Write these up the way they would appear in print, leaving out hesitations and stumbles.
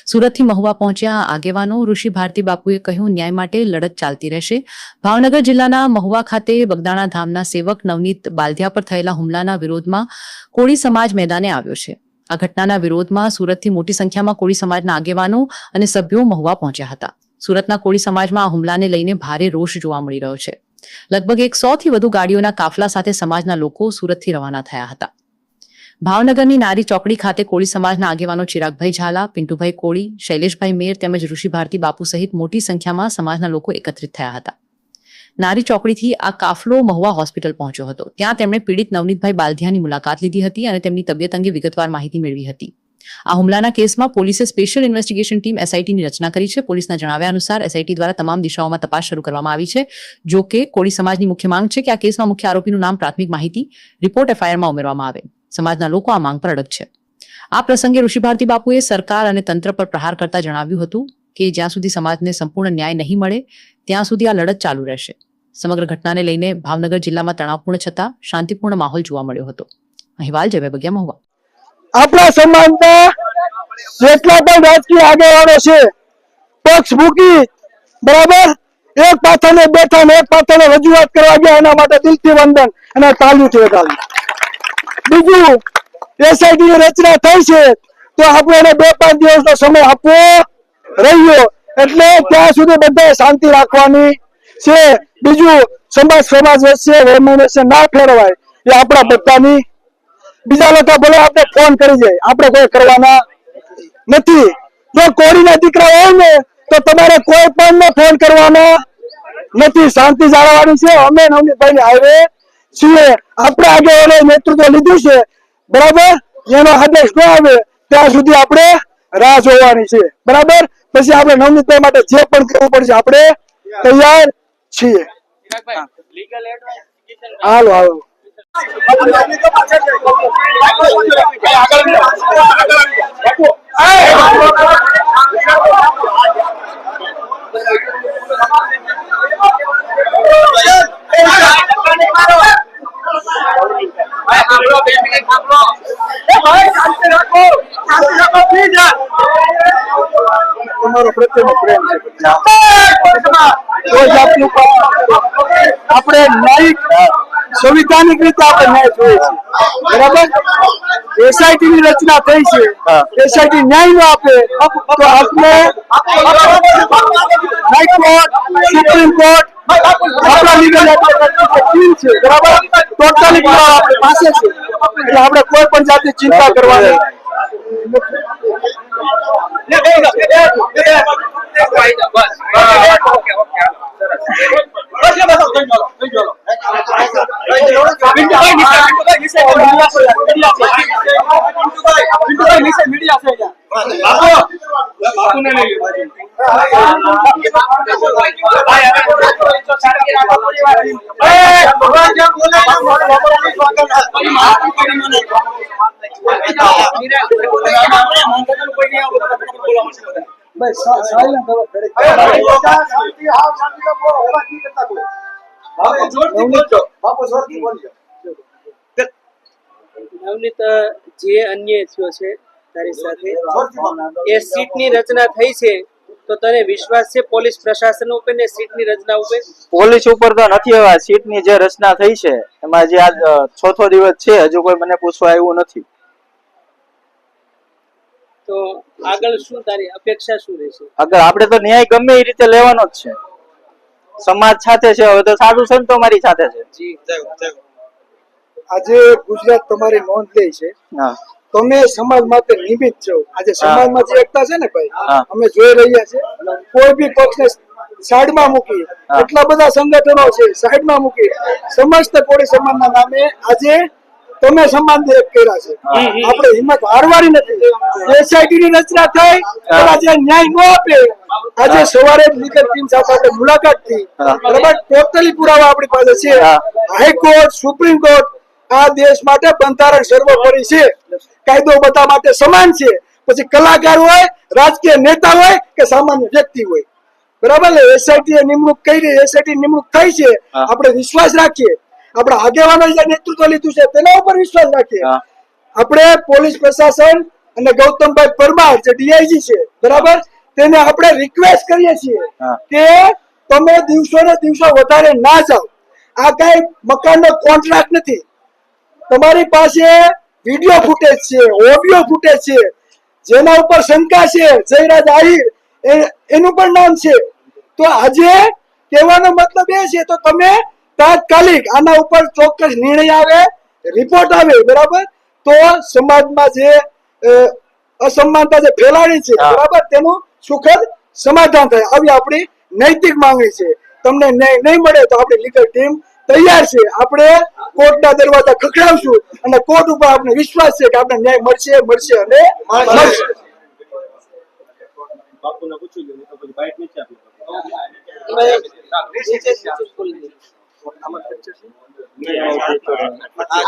સુરતથી મહુવા પહોંચ્યા આગેવાનો ઋષિ ભારતી બાપુએ કહ્યું, ન્યાય માટે લડત ચાલતી રહેશે. ભાવનગર જિલ્લાના મહુવા ખાતે બગદાણા ધામના સેવક નવનીત બાલધિયા પર થયેલા હુમલાના વિરોધમાં કોળી સમાજ મેદાને આવ્યો છે. આ ઘટનાના વિરોધમાં સુરતથી મોટી સંખ્યામાં કોળી સમાજના આગેવાનો અને સભ્યો મહુવા પહોંચ્યા હતા. સુરતના કોળી સમાજમાં આ હુમલાને લઈને ભારે રોષ જોવા મળી રહ્યો છે. લગભગ 100 થી વધુ ગાડીઓના કાફલા સાથે સમાજના લોકો સુરતથી રવાના થયા હતા. ભાવનગરની નારી ચોકડી ખાતે કોળી સમાજના આગેવાનો ચિરાગભાઈ ઝાલા, પિન્ટુભાઈ કોળી, શૈલેષભાઈ મેર તેમજ ઋષિ ભારતી બાપુ સહિત મોટી સંખ્યામાં સમાજના લોકો એકત્રિત થયા હતા. નારી ચોકડીથી આ કાફલો મહુવા હોસ્પિટલ પહોંચ્યો હતો. ત્યાં તેમણે પીડિત નવનીતભાઈ બાલધિયાની મુલાકાત લીધી હતી અને તેમની તબિયત અંગે વિગતવાર માહિતી મેળવી હતી. આ હુમલાના કેસમાં પોલીસે સ્પેશિયલ ઇન્વેસ્ટિગેશન ટીમ એસઆઈટીની રચના કરી છે. પોલીસના જણાવ્યા અનુસાર એસઆઈટી દ્વારા તમામ દિશાઓમાં તપાસ શરૂ કરવામાં આવી છે. જો કે કોળી સમાજની મુખ્ય માંગ છે કે આ કેસમાં મુખ્ય આરોપીનું નામ પ્રાથમિક માહિતી રિપોર્ટ એફઆઈઆરમાં ઉમેરવામાં આવે. સમાજના લોકો આ માંગ પર અડગ છે. આ પ્રસંગે ઋષિ ભારતી બાપુએ સરકાર અને તંત્ર પર પ્રહાર કરતા જણાવ્યું હતું કે જ્યાં સુધી સમાજને સંપૂર્ણ ન્યાય નહીં મળે ત્યાં સુધી આ લડત ચાલુ રહેશે. સમગ્ર ઘટનાને લઈને ભાવનગર જિલ્લામાં તણાવપૂર્ણ છતાં શાંતિપૂર્ણ માહોલ જોવા મળ્યો હતો. અહેવાલ જય બગિયા મહુવા. આપણા સમાજના જેટલા પણ રાજકીય આગેવાનો છે પક્ષ મૂકી બરાબર એક પાથરને બેઠા ને એક પાથરને રજૂઆત કરવા ગયા. એના માટે દિલથી વંદન અને તાળીઓથી વધાવી. બીજું એસઆઈટી ની રચના થઈ છે તો આપણે એને 2-5 દિવસનો સમય આપવો રહ્યો એટલે ત્યાં સુધી બધાએ શાંતિ રાખવાની છે. બીજું સમાજ વચ્ચે વચ્ચે ના ફેરવાય એ આપણા બધાની. બીજા લોકો ભલે આપણે ફોન કરી જાય, આપણે કોઈ કરવાના નથી. જો કોળીના દીકરા હોય ને તો તમારે કોઈ પણ ફોન કરવાના નથી. શાંતિ જાળવવાની છે. અમે નવનીતભાઈ હાઈવે છીએ. આપણે આગેવાનોએ નેતૃત્વ લીધું છે બરાબર. એનો આદેશ ન આવે ત્યાં સુધી આપણે રાહ જોવાની છે બરાબર. પછી આપણે નવનીતભાઈ માટે જે પણ કરવું પડશે આપણે તૈયાર છીએ. હાલો હાલો. તમારો પ્રત્યેનો પ્રેમ છે. આપણે ન્યાયિક સંવિધાનિક રીતે આપણે ન્યાય જોઈએ છીએ બરાબર. એસઆઈટી ની રચના થઈ છે. એસઆઈટી ન્યાય ન આપે તો આપણે હાઈકોર્ટ, સુપ્રીમ કોર્ટ, આપણા લીગલ ટીમ છે બરાબર. ટોટલી આપણી પાસે છે એટલે આપણે કોઈ પણ જાતની ચિંતા કરવાની નવનીત, જે અન્યાય થયો છે તારી સાથે, એ સીટની રચના થઈ છે તો તને વિશ્વાસ છે પોલીસ પ્રશાસન ઉપર ને સીટની રચના ઉપર? પોલીસ ઉપર તો નથી. હવે સીટની જે રચના થઈ છે એમાં જે આજ 6થો દિવસ છે હજુ કોઈ મને પૂછવા આવ્યું નથી. તો આગળ શું તારી અપેક્ષા શું રહેશે? આગળ આપણે તો ન્યાય ગમે એ રીતે લેવાનો જ છે. સમાજ સાથે છે. હવે તો સાધુ સંતો મારી સાથે છે. આજે ગુજરાત તમારી નોંધ લે છે. તમે સમાજ માટે નિમિત્ત છો. આજે સમાજમાં જે એકતા છે ને ભાઈ, અમે જોઈ રહ્યા છે. કોઈ બી પક્ષને સાઈડમાં મૂકી, એટલા બધા સંગઠનો છે સાઈડમાં મૂકી, સમસ્ત કોળી સમાજના નામે આજે તમે સમાજને એક કર્યા છે. આપણે હિંમત હારવાની નથી. એસઆઈટી ની રચના થઈ આજે ન્યાય ન આપે. આજે સવારે લીગલ ટીમ સાથે આપણે મુલાકાત થઈ બરાબર. ટોટલી પુરાવા આપણી પાસે છે. હાઈકોર્ટ, સુપ્રીમ કોર્ટ આ દેશ માટે બંધારણ સર્વોપરી છે. કાયદો બધા માટે સમાન છે. પછી કલાકાર હોય, રાજકીય નેતા હોય કે સામાન્ય વ્યક્તિ હોય બરાબર. એસઆઈટી નિમણૂક કરી, એસઆઈટી નિમણૂક થઈ છે. આપણે વિશ્વાસ રાખીએ. આપણા આગેવાનો જે નેતૃત્વ લીધું છે તેના ઉપર વિશ્વાસ રાખીએ. આપણે પોલીસ પ્રશાસન અને ગૌતમભાઈ પરમાર જે ડીઆઈજી છે બરાબર, તેને આપણે રિક્વેસ્ટ કરીએ છીએ હા. કે તમે દિવસો ને દિવસો વધારે ના જાઓ. આ કઈ મકાનનો કોન્ટ્રાક્ટ નથી. તમારી પાસે વિડીયો ફૂટેજ છે, ઓડિયો ફૂટેજ છે, જેના ઉપર શંકા છે જયરાજ આહિર એનું પણ નામ છે. તો આજે કહેવાનો મતલબ એ છે તો તમે તાત્કાલિક આના ઉપર ચોક્કસ નિર્ણય આવે, રિપોર્ટ આવે બરાબર, તો સમાજમાં જે અસમાનતા જે ફેલાણી છે હા. બરાબર, તેનું સુખદ સમાધાન થાય. આવી આપણી નૈતિક માંગણી છે. તમને ન્યાય નહીં મળે તો આપણી લીગલ ટીમ તૈયાર છે. આપણે કોર્ટના દરવાજા ખખડાવશું અને કોર્ટ ઉપર આપણે વિશ્વાસ છે કે આપણે ન્યાય મળશે મળશે અને મળશે.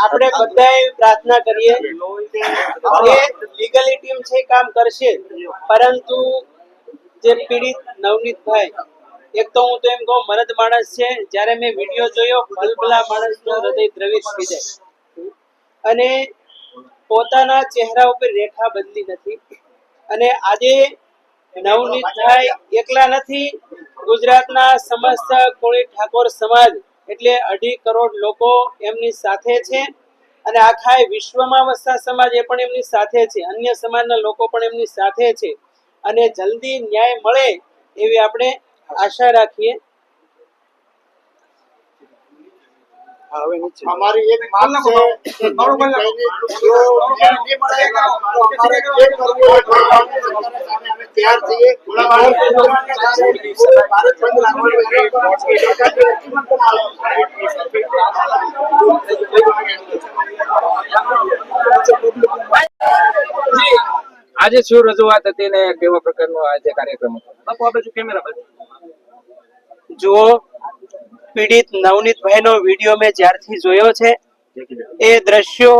આપણે બધાએ પ્રાર્થના કરીએ કે લીગલી ટીમ છે કામ કરશે, પરંતુ જે પીડિત નવનીતભાઈ, એક તો હું તો એમ કહું મરદ માણસ છે. જ્યારે મેં વિડીયો જોયો ભલભલા માણસનું હૃદય દ્રવિત થઈ જાય, અને પોતાના ચહેરા ઉપર રેખા બદલી નથી. અને આજે નવનીતભાઈ એકલા નથી, ગુજરાતના સમસ્ત કોળી ઠાકોર સમાજ એટલે 2.5 કરોડ લોકો એમની સાથે છે, અને આખા વિશ્વમાં વસતા સમાજ એ પણ એમની સાથે છે, અન્ય સમાજના લોકો પણ એમની સાથે છે. અને જલ્દી ન્યાય મળે એવી આપણે આશા રાખીએ. हमारी एक मांग है जो न्याय नहीं मिलेगा तो हमारे एक हमें तैयार चाहिए। भारत આજે શું રજૂઆત હતી ને કેવા પ્રકારનો આજે કાર્યક્રમ હતો? બાપુ આપણે જો કેમેરા બાજુ જો પીડિત નવનીતભાઈનો વિડીયો મેં જ્યારથી જોયો છે, એ દ્રશ્યો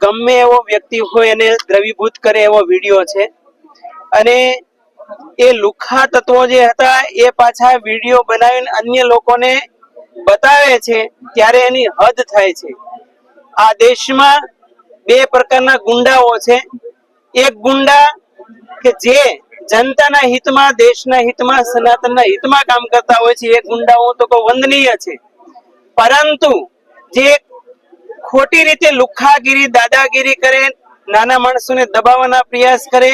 ગમે એવો વ્યક્તિ હોય એને દ્રવીભૂત કરે એવો વિડીયો છે. અને એ લુખ્ખા તત્વો જે હતા એ પાછા વિડીયો બનાવીને અન્ય લોકોને બતાવે છે, ત્યારે એની હદ થાય છે. આ દેશમાં 2 પ્રકારના ગુંડાઓ છે. એક ગુંડા કે જે જનતાના હિતમાં, દેશના હિતમાં, સનાતનના હિતમાં કામ કરતા હોય છે, એ ગુંડાઓ તો વંદનીય છે. પરંતુ જે ખોટી રીતે લુખ્ખાગીરી, દાદાગીરી કરે, નાના માણસોને દબાવવાના પ્રયાસ કરે,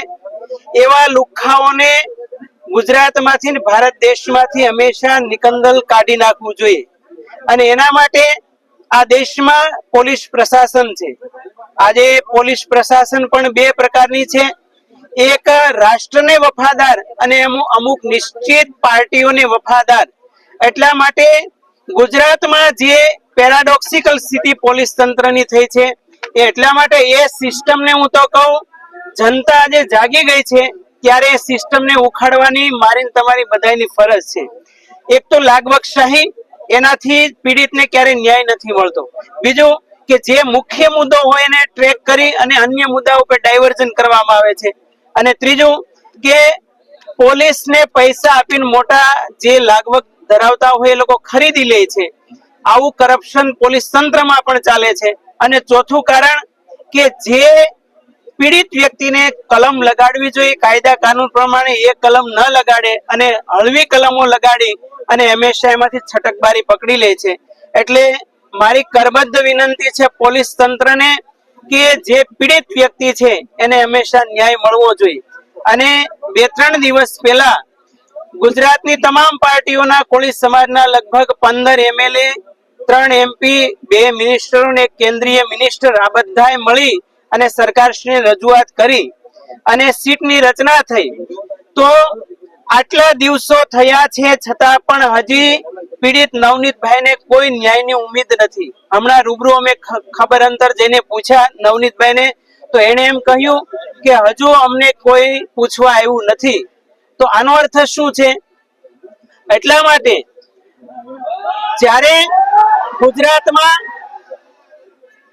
એવા લુખ્ખાઓને ગુજરાતમાંથી ને ભારત દેશમાંથી હંમેશા નિકંદલ કાઢી નાખવું જોઈએ. અને એના માટે આ દેશમાં પોલીસ પ્રશાસન છે. આજે પોલીસ પ્રશાસન પણ 2 પ્રકારની છે. એક રાષ્ટ્રને વફાદાર અને અમુક નિશ્ચિત પાર્ટીઓને વફાદાર. એટલા માટે ગુજરાતમાં જે પેરાડોક્સિકલ સ્થિતિ પોલીસ તંત્રની થઈ છે, એટલા માટે એ સિસ્ટમને હું તો કહું, જનતા આજે જાગી ગઈ છે ત્યારે એ સિસ્ટમને ઉખાડવાની મારી તમારી બધાની ફરજ છે. એક તો લાગવકશાહી, એનાથી પીડિતને ક્યારે ન્યાય નથી મળતો. બીજું કે જે મુખ્ય મુદ્દો હોય એને ટ્રેક કરી અને અન્ય મુદ્દાઓ પર ડાયવર્ઝન કરવામાં આવે છે. અને ત્રીજું કે પોલીસને પૈસા આપીને મોટા જે લાગવક ધરાવતા હોય એ લોકો ખરીદી લે છે. આવું કરપ્શન પોલીસ તંત્રમાં પણ ચાલે છે. અને ચોથું કારણ કે જે પીડિત વ્યક્તિને કલમ લગાડવી જોઈએ કાયદા કાનૂન પ્રમાણે, એ કલમ ન લગાડે અને હળવી કલમો લગાડી અને હંમેશા એમાંથી છટકબારી પકડી લે છે. એટલે મારી કરબદ્ધ વિનંતી છે પોલીસ તંત્રને કે જે પીડિત વ્યક્તિ છે એને હંમેશા ન્યાય મળવો જોઈએ. અને 2-3 દિવસ પહેલા ગુજરાતની તમામ પાર્ટીઓના કોળી સમાજના લગભગ 15 MLA, 3 MP, 2 મિનિસ્ટરો ને કેન્દ્રીય મિનિસ્ટર, આ બધાએ મળી અને સરકારશ્રીને રજૂઆત કરી અને સીટની રચના થઈ. તો આટલા દિવસો થયા છે છતાં પણ હજી પીડિત નવનીતભાઈને કોઈ ન્યાયની ઉમ્મીદ નથી. હમણાં રૂબરૂ અમે ખબર અંતર જઈને પૂછ્યા નવનીતભાઈને, તો એને એમ કહ્યું કે હજુ અમને કોઈ પૂછવા આવ્યું નથી. તો આનો અર્થ શું છે? એટલા માટે જ્યારે ગુજરાતમાં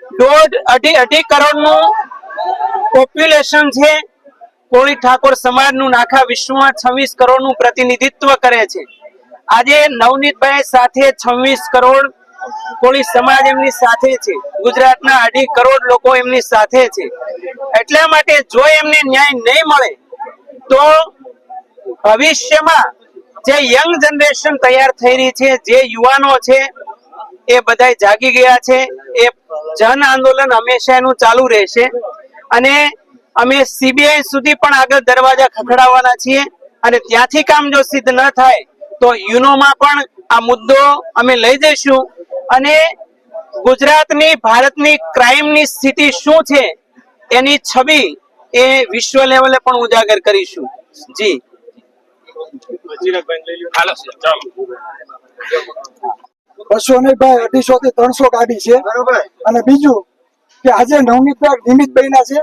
1.5 કરોડનું પોપ્યુલેશન છે કોળી ઠાકોર સમાજનું, આખા વિશ્વમાં 26 કરોડનું પ્રતિનિધિત્વ કરે છે. આજે નવનીતભાઈ સાથે 26 કરોડ કોળી સમાજ એમની સાથે છે, ગુજરાતના 2.5 કરોડ લોકો એમની સાથે છે. એટલા માટે જો એમને ન્યાય નહીં મળે તો ભવિષ્યમાં જે યંગ જનરેશન તૈયાર થઈ રહી છે, જે યુવાનો છે એ બધા જાગી ગયા છે. એ જન આંદોલન હંમેશા એનું ચાલુ રહેશે અને અમે સીબીઆઈ સુધી પણ આગળ દરવાજા ખખડાવવાના છીએ અને ત્યાંથી કામ જો સિદ્ધ ન થાય તો યુનોમાં પણ આ મુદ્દો અમે લઈ જઈશું અને ગુજરાતની ભારતની ક્રાઇમની સ્થિતિ શું છે એની છબી એ વિશ્વ લેવલે પણ ઉજાગર કરીશું. જી બસો નહીં ભાઈ, 250 થી 300 ગાડી છે. અને બીજું કે આજે નવનીતભાઈ નિમિત્ત બન્યા છે,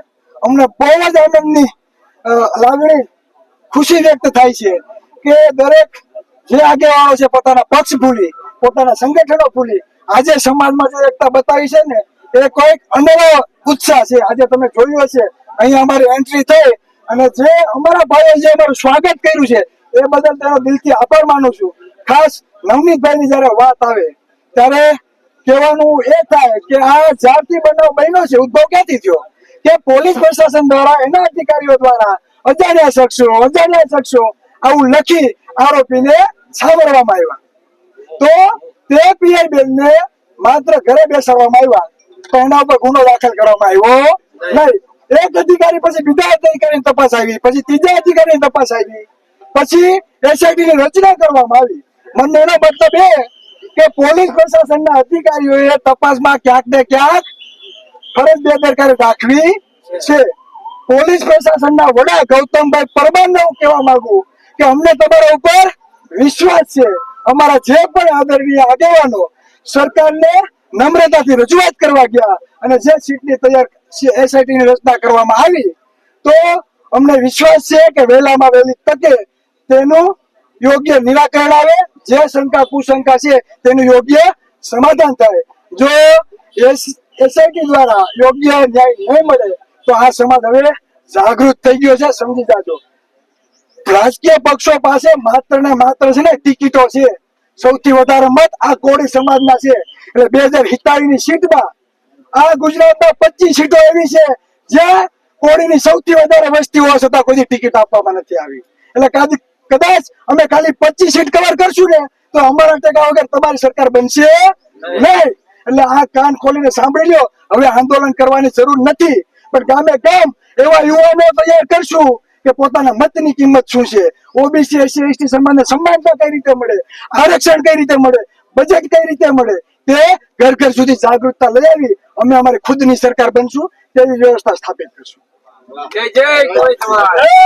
અમને બહુ જ આનંદની લાગણી, ખુશી વ્યક્ત થાય છે કે દરેક જે આગેવાનો છે પોતાના પક્ષ ભૂલી, પોતાના સંગઠનો ભૂલી આજે સમાજમાં જે એકતા બતાવી છે ને એ કોઈક અનેરો ઉત્સાહ છે. આજે તમે જોયું હશે અહીંયા અમારી એન્ટ્રી થઈ અને જે અમારા ભાઈઓ જે અમારું સ્વાગત કર્યું છે એ બદલ તેનો દિલથી આભાર માનું છું. ખાસ નવનીતભાઈની જયારે વાત આવે ત્યારે કહેવાનું એ થાય કે આ જ્યારથી બનાવ બન્યો છે, ઉદ્ભવ ક્યાંથી થયો કે પોલીસ પ્રશાસન દ્વારા એના અધિકારીઓ દ્વારા અજાણ્યા શખ્સો આવું લખી આરોપીને છાવરવામાં આવ્યા. તો તે પીઆઈ બેનને માત્ર ઘરે બેસાડવામાં આવ્યા, તો એના ઉપર ગુનો દાખલ કરવામાં આવ્યો નહીં. એક અધિકારી પછી બીજા અધિકારીની તપાસ આવી, પછી ત્રીજા અધિકારીની તપાસ આવી, પછી એસઆઈટી ની રચના કરવામાં આવી. મને એનો મતલબ એ કે પોલીસ પ્રશાસનના અધિકારીઓએ તપાસમાં ક્યાંક ને ક્યાંક ફરજ બેદરકારી દાખવી છે. પોલીસ પ્રશાસનના વડા ગૌતમભાઈ પરમારને હું કહેવા માંગુ કે અમને તમારા ઉપર વિશ્વાસ છે. અમારા જે પણ આદરણીય આગેવાનો સરકારને નમ્રતાથી રજૂઆત કરવા ગયા અને જે સીટની તૈયાર એસઆઈટી ની રચના કરવામાં આવી તો અમને વિશ્વાસ છે કે વહેલામાં વહેલી તકે તેનું યોગ્ય નિરાકરણ આવે, જે શંકા કુશંકા છે તેનું યોગ્ય સમાધાન થાય. જો એસઆઈટી દ્વારા યોગ્ય ન્યાય નહીં મળે તો આ સમાજ હવે જાગૃત થઈ ગયો છે, સમજી જાજો. રાજકીય પક્ષો પાસે માત્ર ને માત્ર છે ને ટિકિટો છે. સૌથી વધારે મત આ કોળી સમાજના છે. એટલે 2047 ની સીટમાં આ ગુજરાતમાં 25 સીટો એવી છે જ્યાં કોળીની સૌથી વધારે વસ્તી હોવા છતાં કોઈ ટિકિટ આપવામાં નથી આવી. એટલે કદાચ અમે ખાલી 25 સીટ કવર કરશું ને તો અમારા ટેકા વગર તમારી સરકાર બનશે નહીં. એટલે આ કાન ખોલીને સાંભળી લ્યો, હવે આંદોલન કરવાની જરૂર નથી, પણ ગામે ગામ એવા યુવાનો તૈયાર કરશું કે પોતાના મતની કિંમત શું છે, ઓબીસી એસસી એસટી સમાજને સમાનતા કઈ રીતે મળે, આરક્ષણ કઈ રીતે મળે, બજેટ કઈ રીતે મળે, તે ઘર ઘર સુધી જાગૃતતા લઈ આવી અમે અમારી ખુદની સરકાર બનશું, તેવી વ્યવસ્થા સ્થાપિત કરશું. જય જય કોળી સમાજ.